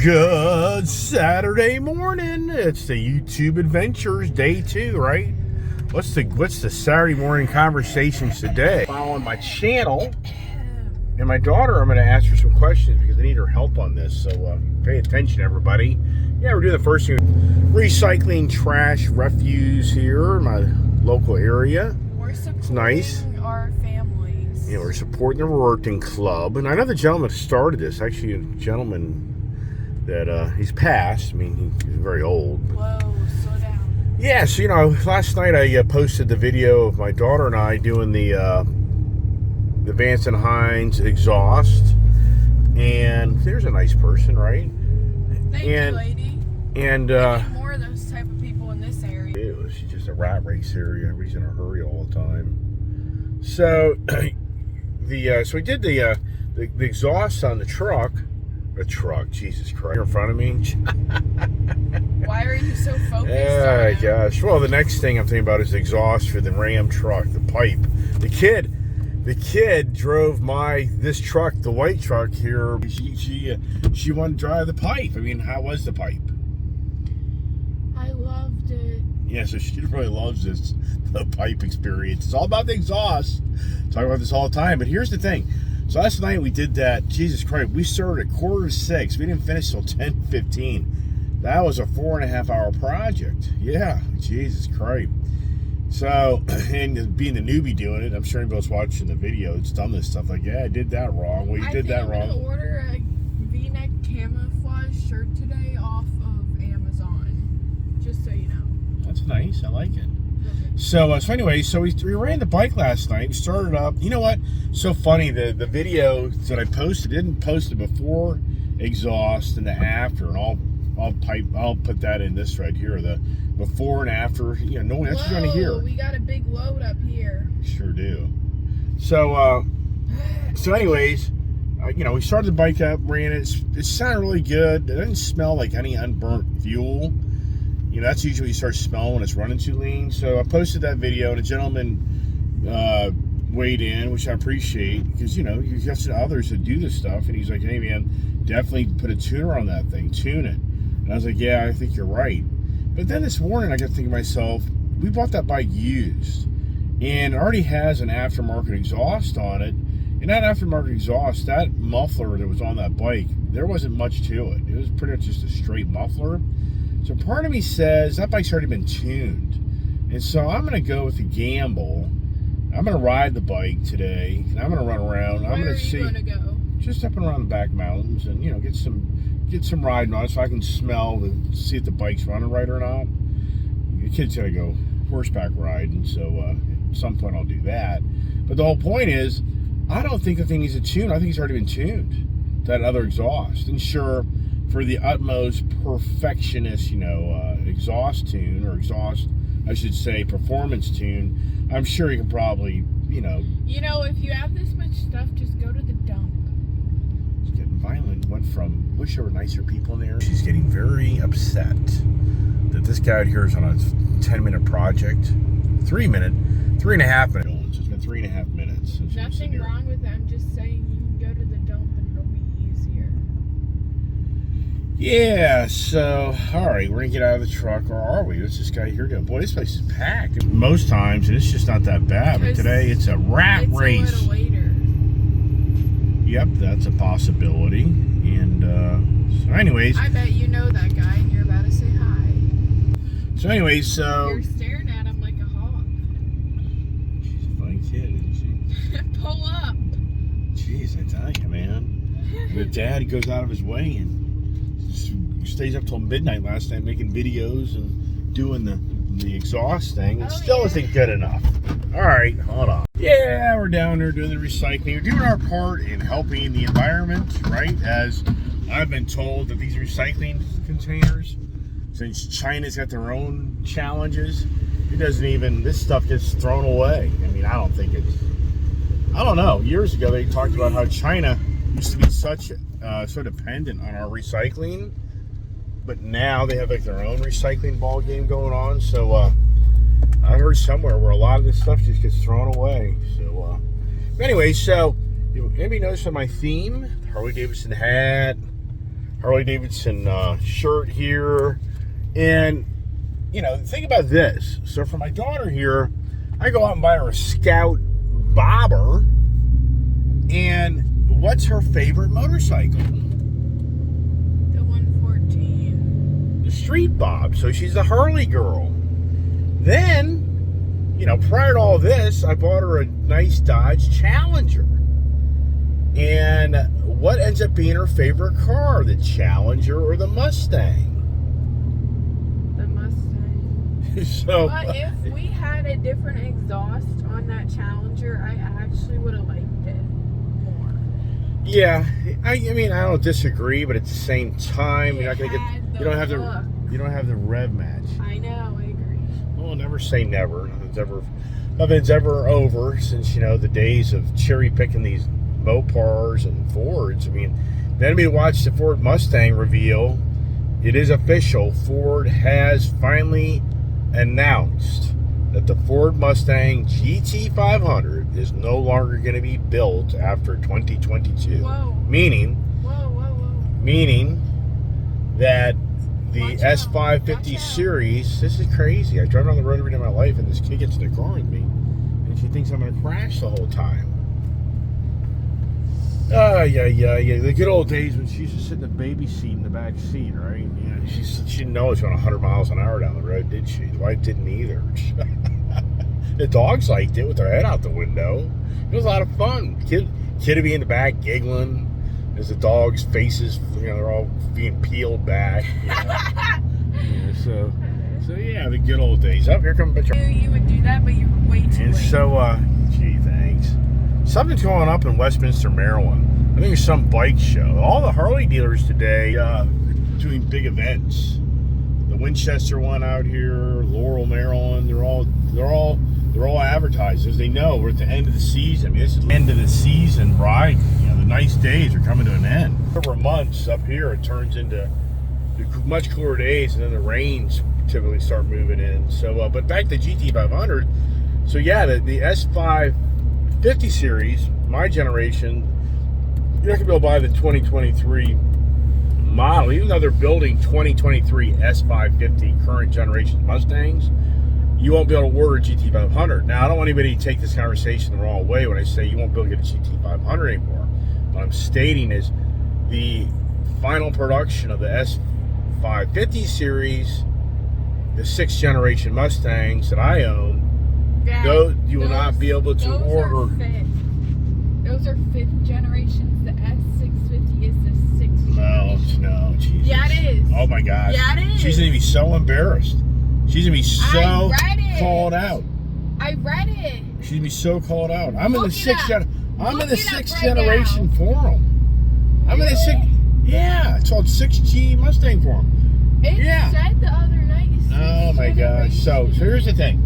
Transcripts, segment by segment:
Good Saturday morning. It's the YouTube Adventures Day 2, right? What's the Saturday morning conversations today? Following my channel, and my daughter, I'm going to ask her some questions because I need her help on this. So pay attention, everybody. Yeah, we're doing the first thing, recycling trash refuse here in my local area. It's nice. Our families. Yeah, we're supporting the Rorting Club, and I know the gentleman started this. Actually, a gentleman that he's passed. I mean, he's very old. Whoa, slow down. Yeah, so last night I posted the video of my daughter and I doing the Vance and Hines exhaust, and there's a nice person, right? Thank you, lady. And I need more of those type of people in this area. She's just a rat race area. Everybody's in a hurry all the time. So so we did the exhaust on the truck. A truck, Jesus Christ, you're in front of me. Why are you so focused Oh on gosh. Well, the next thing I'm thinking about is the exhaust for the Ram truck, the pipe. The kid drove this truck, the white truck here. She wanted to drive the pipe. I mean, how was the pipe? I loved it. Yeah, so she really loves the pipe experience. It's all about the exhaust. Talk about this all the time. But here's the thing. So last night we did that. Jesus Christ, we started at 5:45. We didn't finish till 10:15. That was a 4.5 hour project. Yeah, Jesus Christ. So, and being the newbie doing it, I'm sure anybody's watching the video it's done this stuff like, yeah, I did that wrong. Well, you did that wrong. I'm going to order a V-neck camouflage shirt today off of Amazon, just so you know. That's nice. I like it. So anyway, we ran the bike last night. We started up. You know what? So funny, the video that I posted, didn't post it before exhaust and the after, and I'll put that in this right here, the before and after. No one that's going to hear. We got a big load up here. We sure do. So anyways, we started the bike up, ran it. It sounded really good. It didn't smell like any unburnt fuel. That's usually you start smelling when it's running too lean. So I posted that video, and a gentleman weighed in, which I appreciate, because you've got some others that do this stuff, and he's like, hey man, definitely put a tuner on that thing, tune it. And I was like, yeah, I think you're right. But then this morning I got to think to myself, we bought that bike used, and it already has an aftermarket exhaust on it. And that aftermarket exhaust, that muffler that was on that bike, there wasn't much to it. It was pretty much just a straight muffler. So part of me says that bike's already been tuned. And so I'm going to go with the gamble. I'm going to ride the bike today, and I'm going to run around. Where I'm going to see. Where are you going to go? Just up and around the back mountains, and get some riding on it so I can smell and see if the bike's running right or not. The kid's going to go horseback riding, so at some point I'll do that. But the whole point is, I don't think the thing needs a tune. I think it's already been tuned, that other exhaust. And sure, for the utmost perfectionist, exhaust tune, or exhaust, I should say, performance tune, I'm sure you can probably, if you have this much stuff, just go to the dump. It's getting violent. Went from, wish there were nicer people in there. She's getting very upset that this guy out here is on a 10-minute project. 3.5 minutes. So it's been 3.5 minutes. Nothing wrong with that. I'm just saying you can go to the dump and it'll be easier. Yeah, so, all right, we're going to get out of the truck, or are we? What's this guy here doing? Boy, this place is packed. Most times, and it's just not that bad, but today it's a rat race. It's a little later. Yep, that's a possibility. And, so anyways. I bet you know that guy, and you're about to say hi. So anyways, You're staring at him like a hawk. She's a funny kid, isn't she? Pull up. Jeez, I tell you, man. The dad goes out of his way and stays up till midnight last night making videos and doing the exhaust thing. It still isn't good enough. All right, hold on. Yeah, we're down there doing the recycling. We're doing our part in helping the environment, right? As I've been told that these recycling containers, since China's got their own challenges, this stuff gets thrown away. I mean, I don't know. Years ago, they talked about how China used to be so dependent on our recycling, but now they have their own recycling ball game going on. So I heard somewhere where a lot of this stuff just gets thrown away. So anyway, so maybe notice on my theme, Harley Davidson hat, Harley Davidson shirt here. And, you know, think about this. So for my daughter here, I go out and buy her a Scout bobber. And what's her favorite motorcycle? The 114. The Street Bob. So she's a Harley girl. Then, you know, prior to all this, I bought her a nice Dodge Challenger. And what ends up being her favorite car? The Challenger or the Mustang? The Mustang. So, but if we had a different exhaust on that Challenger, I actually would have liked it more. yeah, I mean, I don't disagree, but at the same time, you're not gonna get, you don't have the rev match. I know, I agree. Well, never say never. Nothing's ever over since, you know, the days of cherry picking these Mopars and Fords. I mean, then we watched the Ford Mustang reveal. It is official. Ford has finally announced that the Ford Mustang GT500 is no longer going to be built after 2022. Whoa. Meaning that the Watch out. S550 Watch out. series, this is crazy. I drive around the road every day of my life and this kid gets in the car with me and she thinks I'm going to crash the whole time. Yeah. The good old days when she used to sit in the baby seat in the back seat, right? Yeah, she didn't know it was going 100 miles an hour down the road, did she? The wife didn't either. The dogs liked it with their head out the window. It was a lot of fun. Kid would be in the back giggling as the dogs' faces, you know, they're all being peeled back. You know? Yeah, so yeah, the good old days. Up here comes a picture. You would do that, but you were way too And late. so, gee, thanks. Something's going up in Westminster, Maryland. I think there's some bike show. All the Harley dealers today doing big events. The Winchester one out here, Laurel, Maryland. They're all advertisers. They know we're at the end of the season. I mean, this is the end of the season ride. You know, the nice days are coming to an end. Over months up here, it turns into much cooler days, and then the rains typically start moving in. So, but back to GT500. So yeah, the S550 series, my generation, you're not gonna be able to buy the 2023 model, even though they're building 2023 S550 current generation Mustangs. You won't be able to order a GT500. Now, I don't want anybody to take this conversation the wrong way when I say you won't be able to get a GT500 anymore. What I'm stating is the final production of the S550 series, the 6th generation Mustangs that I own, you will not be able to order. Those are 5th generations. The S650 is the 6th generation. No, Jesus. Yeah, it is. Oh my gosh. Yeah, it is. She's gonna be so embarrassed. She's gonna be so I read it. called out. I read it. She's gonna be so called out. I'm in Look the it 6th up. I'm in the Look it up 6th right generation now. forum. I'm in the 6th. Yeah, it's called 6G Mustang forum. It Yeah. said the other night. Oh my gosh. So here's the thing.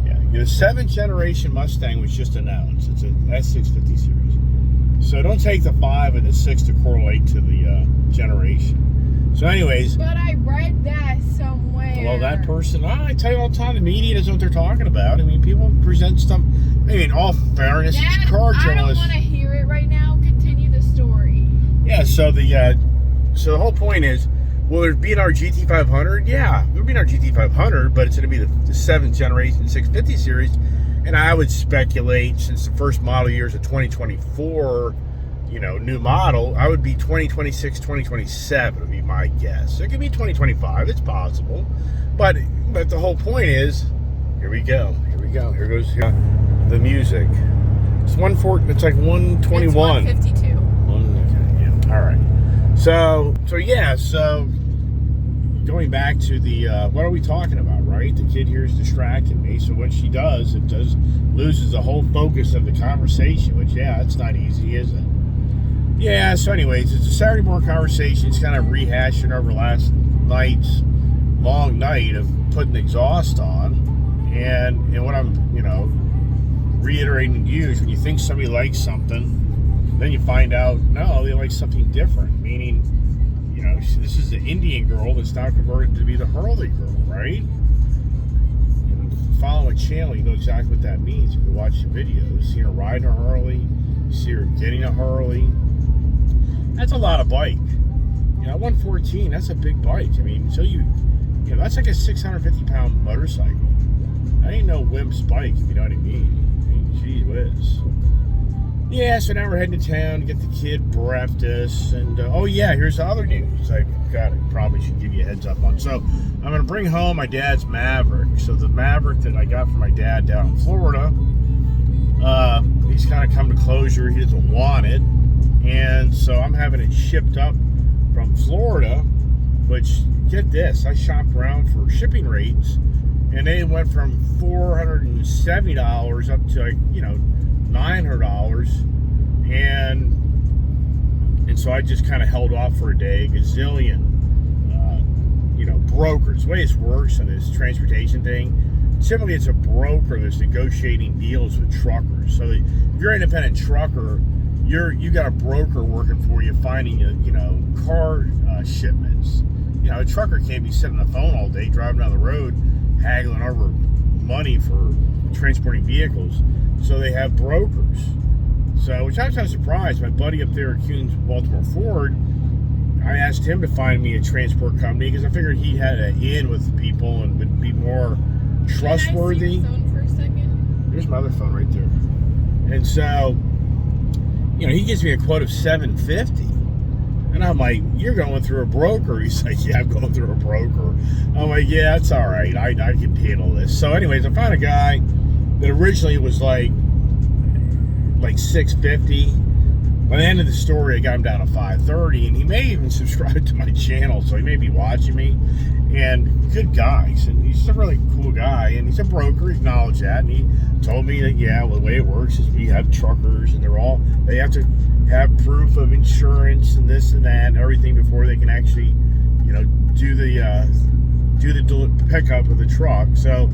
Yeah, the 7th generation Mustang was just announced. It's an S650 series. So don't take the 5 and the 6 to correlate to the generation. So anyways, But I read that somewhere. well, that person, I tell you all the time, the media doesn't know what they're talking about. I mean, people present stuff. I mean, in all fairness, Dad, it's car I don't journalists. want to hear it right now. Continue the story. Yeah, so the whole point is, will it be in our GT500? Yeah, it'll be in our GT500, but it's going to be the 7th generation 650 series. And I would speculate, since the first model year is a 2024, you know, new model, I would be 2026, 2027 would be my guess. It could be 2025, it's possible. But the whole point is, here we go. Here goes the music. It's 140, it's like 121. It's 152. Okay, yeah, all right. So going back to the, what are we talking about, right? The kid here is distracting me, so when she does, loses the whole focus of the conversation, which, yeah, it's not easy, is it? Yeah, so anyways, it's a Saturday morning conversation. It's kind of rehashing over last night's long night of putting the exhaust on. And what I'm, you know, reiterating to you is when you think somebody likes something, then you find out, no, they like something different. Meaning, you know, this is the Indian girl that's now converted to be the Harley girl, right? And follow a channel, you know exactly what that means. If you watch the videos, see her riding a Harley, see her getting a Harley. That's a lot of bike. You That 114, that's a big bike. I mean, so you know, that's like a 650-pound motorcycle. That ain't no wimp's bike, if you know what I mean. I mean, gee whiz. Yeah, so now we're heading to town to get the kid breakfast. And, oh yeah, here's the other news I probably should give you a heads up on. So, I'm going to bring home my dad's Maverick. So, the Maverick that I got from my dad down in Florida, he's kind of come to closure. He doesn't want it. And so, I'm having it shipped up from Florida, which, get this, I shopped around for shipping rates, and they went from $470 up to, like, you know, $900, and so I just kind of held off for a day. Gazillion, you know, brokers. The way this works on this transportation thing, typically it's a broker that's negotiating deals with truckers. So if you're an independent trucker, you got a broker working for you, finding you know, car shipments. You know, a trucker can't be sitting on the phone all day driving down the road haggling over money for transporting vehicles. So they have brokers. So, which I was kind of surprised. My buddy up there at Kuhn's Baltimore Ford, I asked him to find me a transport company because I figured he had an in with people and would be more trustworthy. Can I see your phone for a second? There's my other phone right there. And so, you know, he gives me a quote of $750. And I'm like, you're going through a broker. He's like, yeah, I'm going through a broker. I'm like, yeah, it's all right. I can handle this. So anyways, I found a guy that originally was like $650. By the end of the story, I got him down to $530, and he may even subscribe to my channel, so he may be watching me. And good guy, and he's a really cool guy, and he's a broker. He acknowledged that, and he told me that, yeah, well, the way it works is we have truckers, and they have to have proof of insurance and this and that and everything before they can actually, you know, do the pickup of the truck. So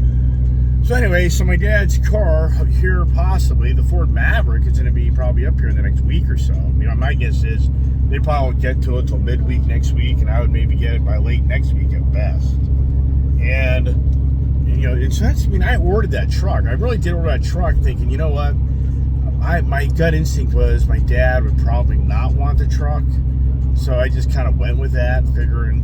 anyway, so my dad's car here, possibly the Ford Maverick, is going to be probably up here in the next week or so. You know, my guess is they probably won't get to it till midweek next week, and I would maybe get it by late next week at best. And you know, it's that's. I mean, I ordered that truck. I really did order that truck, thinking, you know what? My gut instinct was my dad would probably not want the truck, so I just kind of went with that, figuring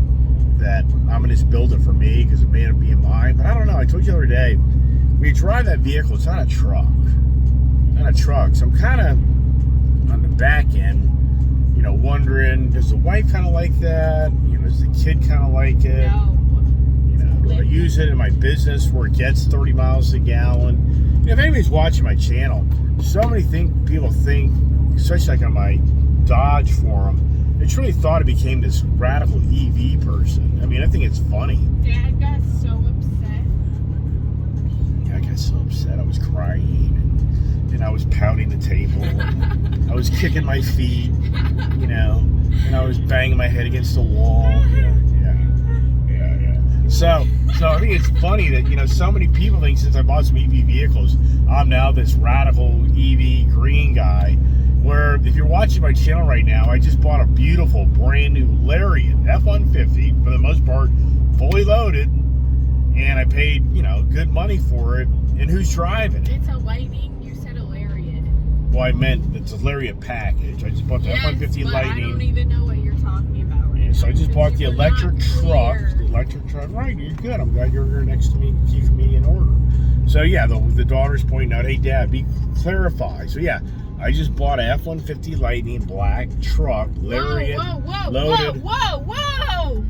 that I'm gonna just build it for me because it may end up being mine. But I don't know. I told you the other day, when you drive that vehicle, it's not a truck. Not a truck. So I'm kind of on the back end, you know, wondering, does the wife kind of like that? You know, does the kid kind of like it? No. You know, do I use it in my business where it gets 30 miles a gallon? You know, if anybody's watching my channel, so many people think, especially like on my Dodge forum, they truly thought I became this radical EV person. I mean, I think it's funny. Dad got so upset. Yeah, I got so upset. I was crying and I was pounding the table. And I was kicking my feet, you know, and I was banging my head against the wall. Yeah. So I think it's funny that, you know, so many people think since I bought some EV vehicles, I'm now this radical EV green guy. Where if you're watching my channel right now, I just bought a beautiful brand new Lariat F-150, for the most part fully loaded, and I paid, you know, good money for it. And who's driving it? It's a Lightning. You said a Lariat. Well, I meant it's a Lariat package. I just bought the F-150 but Lightning. I don't even know what you're talking about right now. So I just bought the You were electric not truck. clear. The electric truck. Right, you're good. I'm glad you're here next to me, keeping me in order. So yeah, the daughter's pointing out, hey Dad, clarify. So yeah, I just bought a F-150 Lightning black truck, Lariat, loaded. Whoa!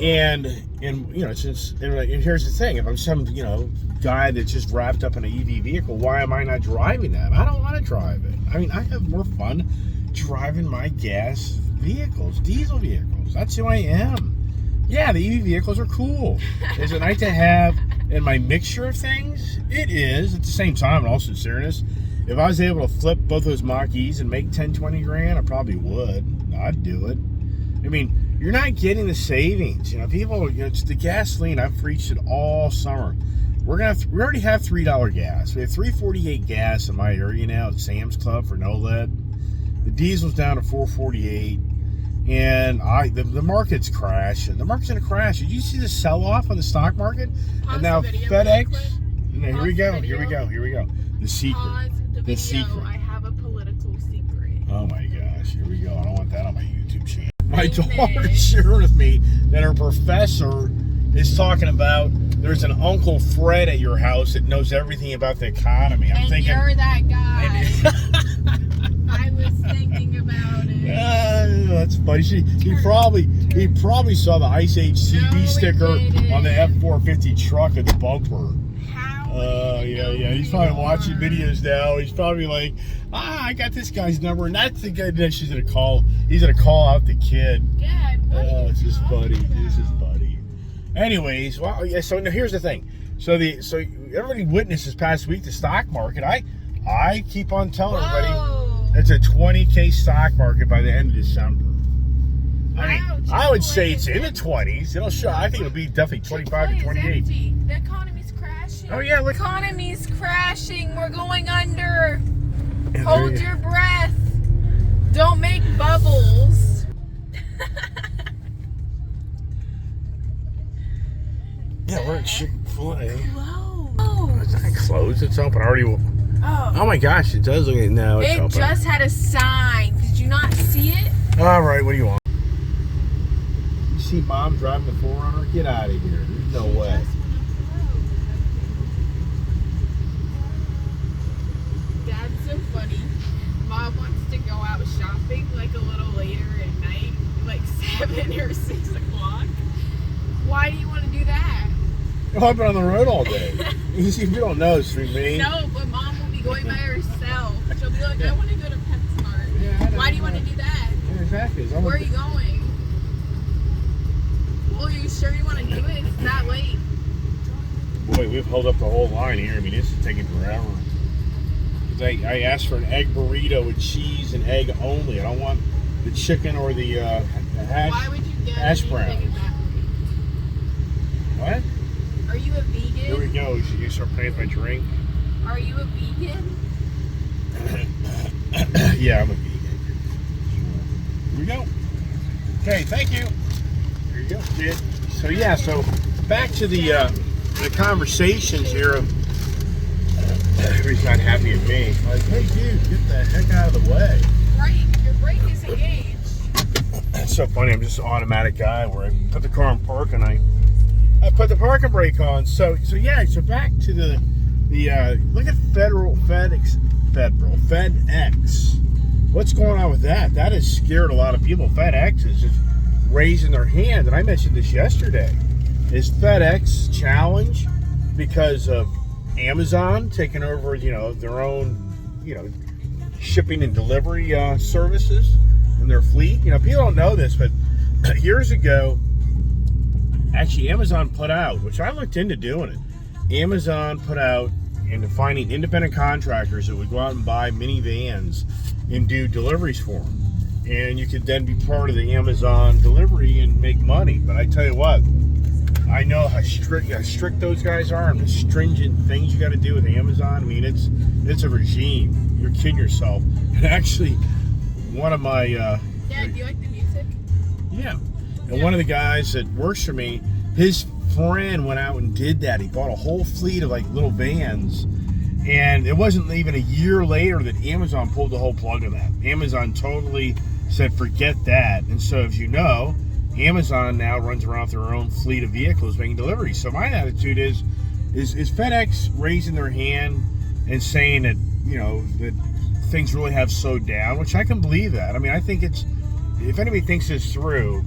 And you know, and here's the thing: if I'm some, you know, guy that's just wrapped up in an EV vehicle, why am I not driving that? I don't want to drive it. I mean, I have more fun driving my gas vehicles, diesel vehicles. That's who I am. Yeah, the EV vehicles are cool. Is it nice to have in my mixture of things? It is. At the same time, in all sincereness, if I was able to flip both those Mach-E's and make 10, 20 grand, I probably would. I'd do it. I mean, you're not getting the savings. You know, people, you know, it's the gasoline. I've preached it all summer. We already have $3 gas. We have $3.48 gas in my area now at Sam's Club for no lead. The diesel's down to $4.48. And the market's crashing. The market's gonna crash. Did you see the sell-off on the stock market? Pause And now the video FedEx. really quick. Here we go. Here we go. The secret. Pause the video. secret. I have a political secret. Oh my gosh. gosh, here we go. I don't want that on my YouTube channel. My Amen. daughter shared with me that her professor is talking about there's an Uncle Fred at your house that knows everything about the economy. I'm And thinking, you're that guy. I was thinking about it. that's funny. He probably saw the Ice Age CD No, he sticker didn't. on the F-450 truck at the bumper. How? Yeah. He's probably watching videos now. He's probably like, I got this guy's number, and that's the guy that she's gonna call. He's gonna call out the kid. Dad, what are you It's just talking funny. about? This is funny. Anyways, well, yeah. So now here's the thing. So everybody witnessed this past week the stock market. I keep on telling everybody Whoa. it's a 20K stock market by the end of December. I mean, Wow, I would Chick-fil-A say it's is in the 20s. It'll show. I think it'll be definitely 25 to Chick-fil-A is 28. empty. The economy's crashing. Oh yeah, look. The economy's crashing. We're going under. Yeah, Hold there you- your breath. Don't make bubbles. Yeah, we're at Chick-fil-A. Whoa. It's not closed. It's open. I already. Oh. Oh my gosh, it does look. No, it's It open. just had a sign. Did you not see it? All right, what do you want? You see Mom driving the 4Runner? Get out of here. There's no way. That's so funny. Mom wants to go out shopping like a little later at night, like 7 or 6 o'clock. Why do you want to do that? Oh, I've been on the road all day. You see, if you don't know, it's through me. No, but Mom will be going by herself. She'll be like, I want to go to PetSmart. Yeah, I know. Why do you want to do that? Yeah, exactly. Where are you going? Well, are you sure you want to do it? It's that late. Boy, we've held up the whole line here. I mean, this is taking forever. 'Cause I asked for an egg burrito with cheese and egg only. I don't want the chicken or the hash. Why would you get hash anything browns. at that What? rate? Are you a Here we vegan? go. Should you start playing with my drink? Are you a vegan? Yeah, I'm a vegan. Here we go. Okay, thank you. Here you go, kid. So yeah, so back to the conversations here of everybody's not happy at me. Like, hey dude, get the heck out of the way. Brake. Your brake is engaged. It's so funny. I'm just an automatic guy where I put the car in park and I put the parking brake on. So back to the look at FedEx. What's going on with that? That has scared a lot of people. FedEx is just raising their hand, and I mentioned this yesterday. Is FedEx challenged because of Amazon taking over, their own, shipping and delivery services in their fleet? People don't know this, but years ago, actually Amazon put out, which I looked into doing it. Amazon put out into finding independent contractors that would go out and buy minivans and do deliveries for them. And you could then be part of the Amazon delivery and make money. But I tell you what, I know how strict those guys are and the stringent things you got to do with Amazon. I mean, it's a regime. You're kidding yourself. And actually, one of my Dad, do you like the music? yeah, and one of the guys that works for me, his friend went out and did that. He bought a whole fleet of like little vans, and it wasn't even a year later that Amazon pulled the whole plug on that. Amazon totally said forget that. And so, as you know, Amazon now runs around with their own fleet of vehicles making deliveries. So my attitude is FedEx raising their hand and saying that that things really have slowed down, which I can believe that. I mean, I think if anybody thinks this through,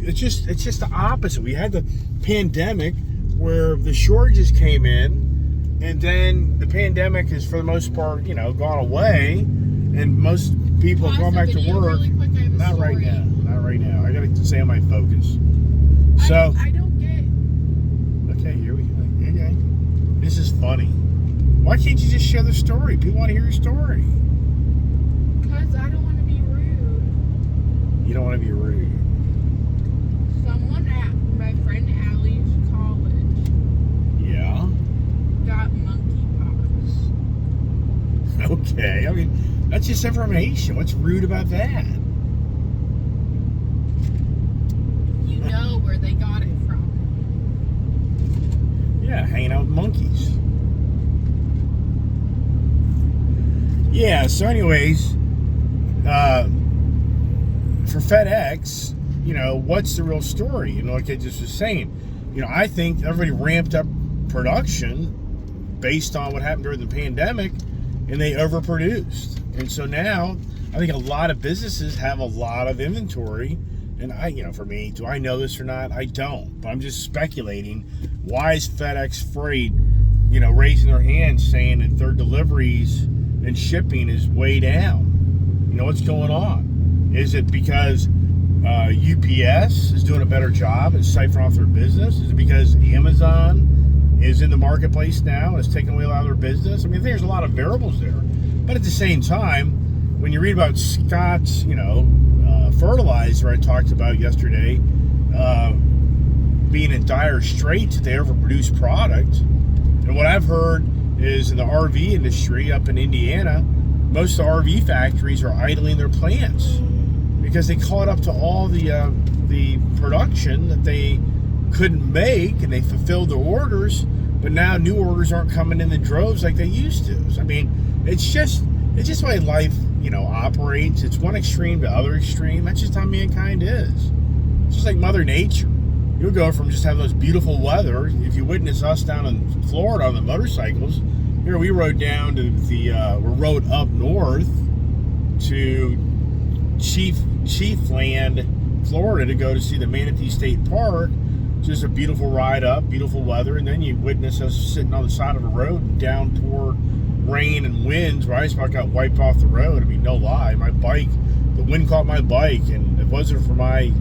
it's just the opposite. We had the pandemic where the shortages came in, and then the pandemic is for the most part, gone away, and most people are going back to work. Really quick, I have a Not story. right now. Not right now. I gotta stay on my focus. So I don't get. okay, here we go. Okay. This is funny. Why can't you just share the story? People want to hear your story. Because I don't want to be rude. You don't want to be rude. Someone at my friend Allie's college Yeah. got monkeypox. Okay. I mean, that's just information. What's rude about that? You know where they got it from. Yeah, hanging out with monkeys. Yeah, so anyways, for FedEx, what's the real story? Like I just was saying, I think everybody ramped up production based on what happened during the pandemic, and they overproduced. And so now I think a lot of businesses have a lot of inventory. And for me, do I know this or not? I don't. But I'm just speculating. Why is FedEx Freight, raising their hands saying that their deliveries and shipping is way down? What's going on? Is it because UPS is doing a better job and siphoning off their business? Is it because Amazon is in the marketplace now and is taking away a lot of their business? I think there's a lot of variables there. But at the same time, when you read about Scott's, fertilizer I talked about yesterday, being in dire straits if they overproduce product, and what I've heard is in the RV industry up in Indiana, most of the RV factories are idling their plants because they caught up to all the production that they couldn't make, and they fulfilled their orders, but now new orders aren't coming in the droves like they used to. So, it's just the way life operates. It's one extreme to other extreme. That's just how mankind is. It's just like Mother Nature. You'll go from just having those beautiful weather. If you witness us down in Florida on the motorcycles, here we rode down to we rode up north to Chief Land, Florida, to go to see the Manatee State Park. Just a beautiful ride up, beautiful weather, and then you witness us sitting on the side of a road in downpour rain and winds where I just about got wiped off the road. No lie, my bike, the wind caught my bike, and if it wasn't for my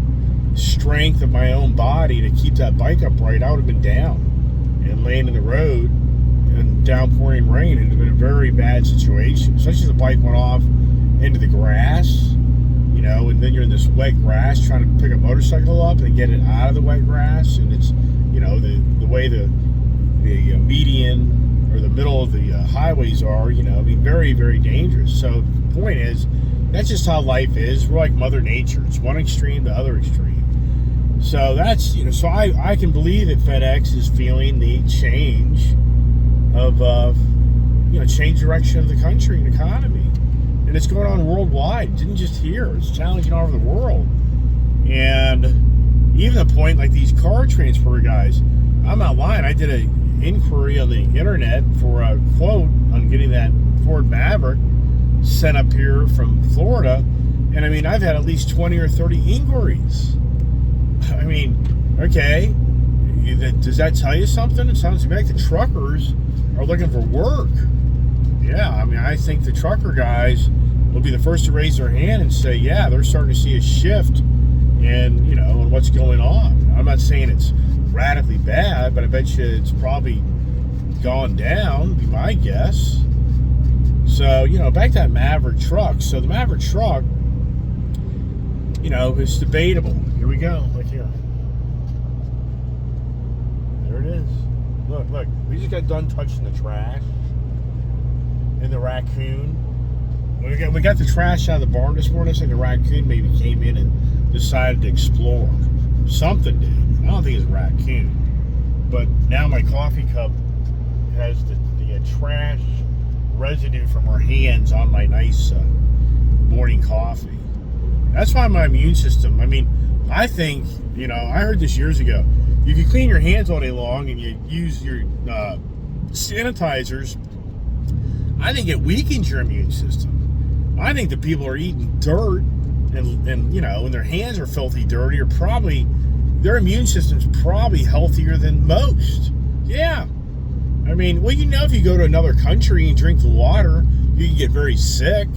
strength of my own body to keep that bike upright, I would have been down and laying in the road in downpouring rain. It would have been a very bad situation, especially if the bike went off into the grass, and then you're in this wet grass trying to pick a motorcycle up and get it out of the wet grass, and it's, the way the median or the middle of the highways are, very, very dangerous. So the point is, that's just how life is. We're like Mother Nature. It's one extreme to the other extreme. So that's, so I can believe that FedEx is feeling the change of, change direction of the country and economy. And it's going on worldwide. It didn't just here. It's challenging all over the world. And even the point, like these car transporter guys, I'm not lying. I did an inquiry on the internet for a quote on getting that Ford Maverick sent up here from Florida. And I've had at least 20 or 30 inquiries. Okay. Does that tell you something? It sounds to me like the truckers are looking for work. Yeah, I think the trucker guys will be the first to raise their hand and say, yeah, they're starting to see a shift in, in what's going on. I'm not saying it's radically bad, but I bet you it's probably gone down, would be my guess. So, back to that Maverick truck. So the Maverick truck, it's debatable. Here we go, look here. There it is. Look, we just got done touching the trash and the raccoon. We got the trash out of the barn this morning. It's like the raccoon maybe came in and decided to explore. Something did. I don't think it's a raccoon. But now my coffee cup has the trash residue from our hands on my nice morning coffee. That's why my immune system, I think, I heard this years ago. If you clean your hands all day long and you use your sanitizers, I think it weakens your immune system. I think the people are eating dirt and when their hands are filthy dirty, are probably, their immune system's probably healthier than most. Yeah. If you go to another country and drink the water, you can get very sick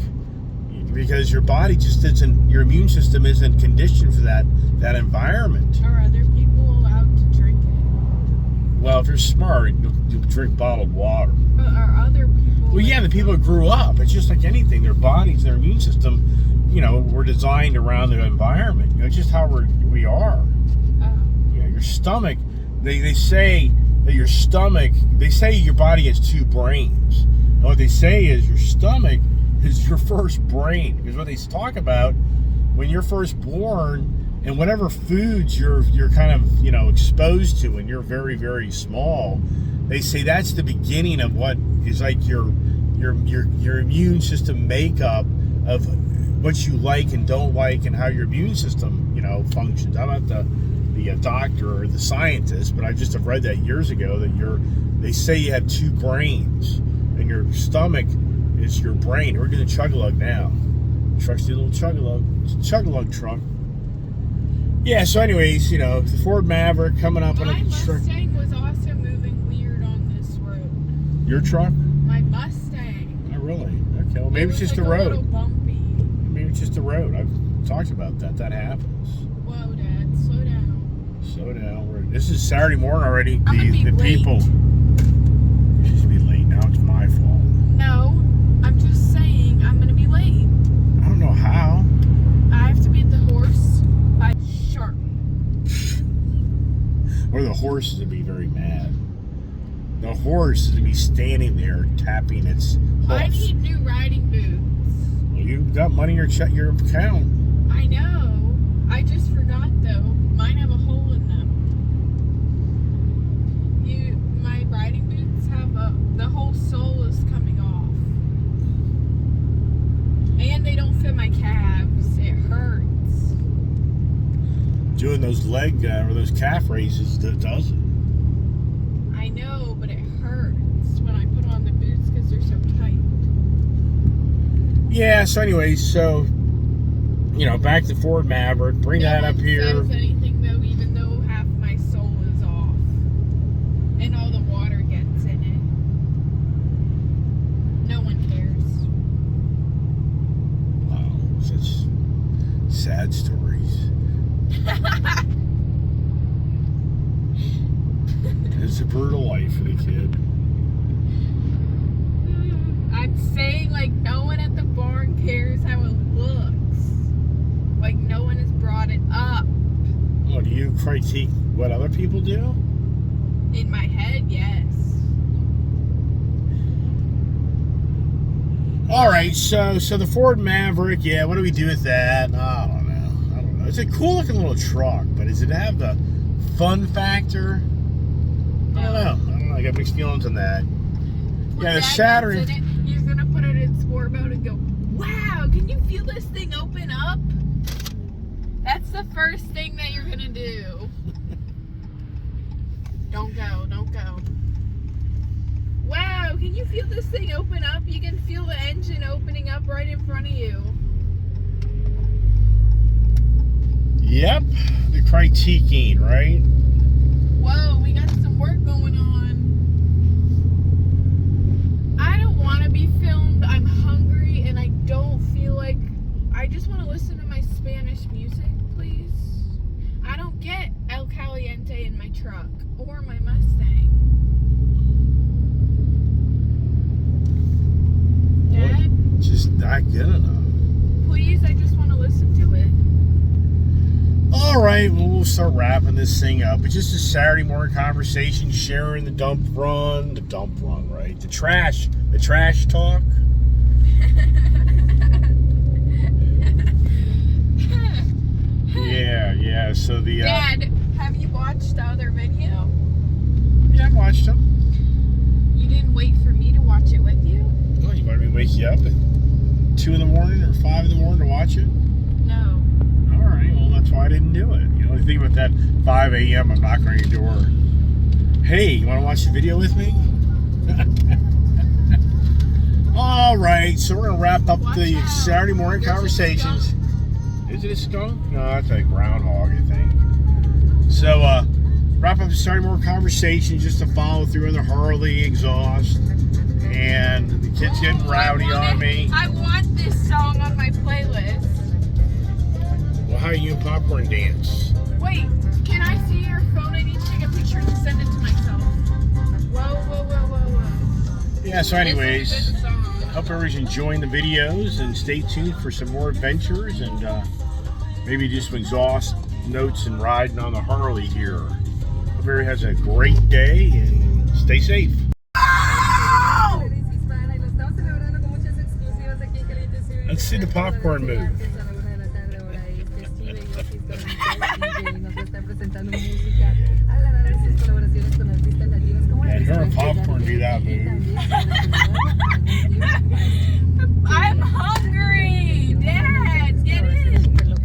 because your body just isn't, your immune system isn't conditioned for that environment. Are other people allowed to drink it? Well, if you're smart, you'll drink bottled water. But are other people... Well, yeah, the people who grew up, it's just like anything. Their bodies, their immune system, were designed around their environment. It's just how we are. Your stomach, they say that your stomach, they say your body has two brains. And what they say is your stomach is your first brain. Because what they talk about, when you're first born, and whatever foods you're kind of, exposed to when you're very, very small, they say that's the beginning of what is like your immune system makeup of what you like and don't like and how your immune system, you know, functions. I'm not the doctor or the scientist, but I just have read that years ago that they say you have two brains, and your stomach is your brain. We're getting a chug-a-lug now. The truck's doing a little chug-a-lug. It's a chug-a-lug truck. Yeah, so anyways, you know, the Ford Maverick coming up on a truck. My Mustang was also moving weird on this road. Your truck? My Mustang. Oh, really? Okay, well, maybe it's just like the road. A little bumpy. Maybe it's just the road. I've talked about that. That happens. Whoa, Dad, slow down. Slow down. This is Saturday morning already. I'm gonna be the late. people. You should be late. Now it's my fault. No, I'm just saying I'm gonna be late. I don't know how. I have to be at the horse by sharp. Or the horse is to be very mad. The horse is to be standing there tapping its hoof. I need new riding boots. Well, you've got money in your account. I know. I just forgot though. Mine have a hole in them. My riding boots have the whole sole is coming off. And they don't fit my calves. It hurts. Doing those leg or those calf raises doesn't. I know, but it hurts when I put on the boots because they're so tight. Yeah, so anyways, you know, back to Ford Maverick. Bring that up here. No one says anything though, even though half my sole is off. And all the water gets in it. No one cares. Wow, such sad stories. It's a brutal life for the kid. I'm saying like no one at the barn cares how it looks. Like no one has brought it up. What, do you critique what other people do? In my head, yes. Alright, so the Ford Maverick, yeah, what do we do with that? I don't know. It's a cool looking little truck, but does it have the fun factor? I don't know. I got mixed feelings on that. When Yeah, the Dad Saturday. gets in it, he's gonna put it in sport mode and go, wow, can you feel this thing open up? That's the first thing that you're gonna do. Don't go. Wow, can you feel this thing open up? You can feel the engine opening up right in front of you. Yep, the critiquing, right? Whoa, we got some work going on. I don't want to be filmed. I'm hungry and I don't feel like... I just want to listen to my Spanish music, please. I don't get El Caliente in my truck or my Mustang. Dad? Just not good enough. Please, I just want to listen to it. Alright, well, we'll start wrapping this thing up. It's just a Saturday morning conversation, sharing the dump run, right? The trash talk. Yeah, so the... Dad, have you watched the other video? Yeah, I watched them. You didn't wait for me to watch it with you? Oh, you wanted me to wake you up at 2 in the morning or 5 in the morning to watch it? No. Alright, well, that's why I didn't do it. You know, the thing about that 5 a.m., I'm knocking on your door. Hey, you want to watch the video with me? Alright, so we're going to wrap up the Saturday morning conversations. Is it a skunk? No, that's a groundhog, I think. So, wrap up the Saturday morning conversation just to follow through on the Harley Exhaust. And the kid's getting rowdy on me. I want this song on my playlist. Well, how you and Popcorn dance? Wait, can I see your phone? I need to take a picture and send it to myself. Whoa. Yeah, so anyways, This is a good song. hope everybody's enjoying the videos and stay tuned for some more adventures and maybe do some exhaust notes and riding on the Harley here. Hope everybody has a great day and stay safe. Let's see the popcorn move.